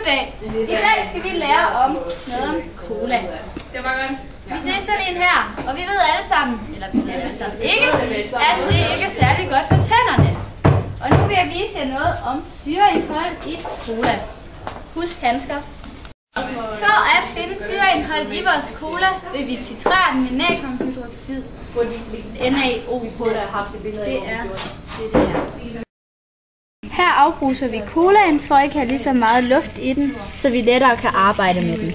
Goddag. I dag skal vi lære om noget om cola. Det var godt. Det er sådan en her, og vi ved alle sammen, eller vi ved alle sammen ikke, at det ikke er særlig godt for tænderne. Og nu vil jeg vise jer noget om syreindhold i cola. Husk handsker. For at finde syreindholdet i vores cola, vil vi titrere den med natriumhydroxid, NaOH. Det er det her. Her afbruser vi colaen for at ikke have lige så meget luft i den, så vi lettere kan arbejde med den.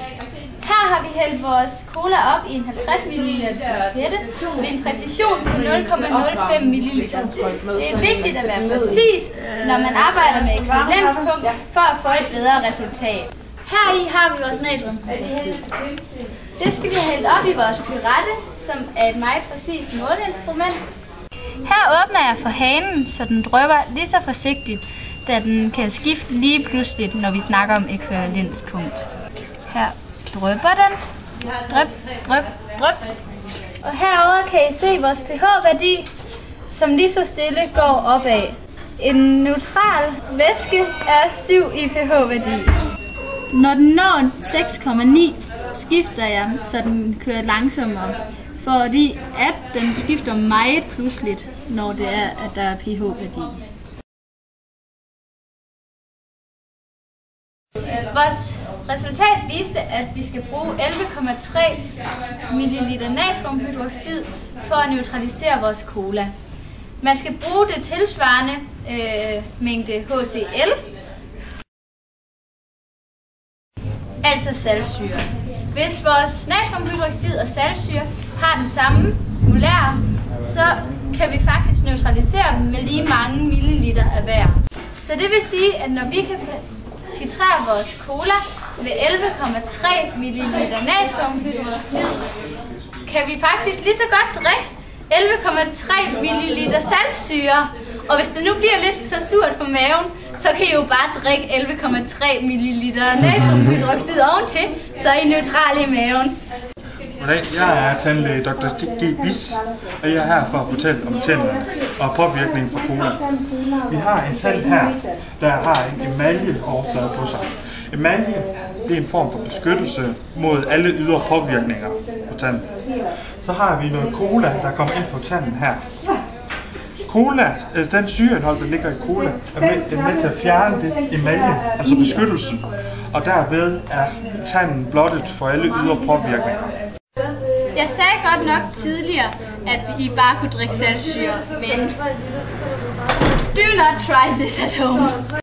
Her har vi hældt vores cola op i en 50 ml pipette med en præcision på 0,05 ml. Det er vigtigt at være præcis, når man arbejder med ekvivalenspunkt, for at få et bedre resultat. Her i har vi vores natriumhydroxid. Det skal vi have hældt op i vores pipette, som er et meget præcist måleinstrument. Her åbner jeg for hanen, så den drypper lige så forsigtigt, da den kan skifte lige pludseligt, når vi snakker om ekvivalenspunkt. Her drypper den. Dryp, dryp, dryp. Og herover kan I se vores pH-værdi, som lige så stille går opad. En neutral væske er 7 i pH-værdi. Når den når 6,9, skifter jeg, så den kører langsommere. Fordi at den skifter meget pludseligt, når det er, at der er pH-værdi. Vores resultat viste, at vi skal bruge 11,3 ml natriumhydroxid for at neutralisere vores cola. Man skal bruge det tilsvarende mængde HCl, altså saltsyre. Hvis vores natriumhydroxid og saltsyre har den samme molære, så kan vi faktisk neutralisere dem med lige mange milliliter af hver. Så det vil sige, at når vi kan titrere vores cola med 11,3 ml natriumhydroxid, kan vi faktisk lige så godt drikke 11,3 ml saltsyre. Og hvis det nu bliver lidt så surt på maven, så kan I jo bare drikke 11,3 ml natriumhydroxid oventil, så er I neutrale i maven. Goddag, jeg er tandlæge Dr. G. Bis, og jeg er her for at fortælle om tænderne og påvirkningen fra cola. Vi har en tand her, der har en emaljeoverflade på sig. Emalje er en form for beskyttelse mod alle ydre påvirkninger på tanden. Så har vi noget cola, der kommer ind på tanden her. Cola, den syreindhold, der ligger i cola, er med til at fjerne det emalje, altså beskyttelsen, og derved er tanden blottet for alle ydre påvirkninger. Jeg sagde godt nok tidligere, at I bare kunne drikke saltsyre, men do not try this at home.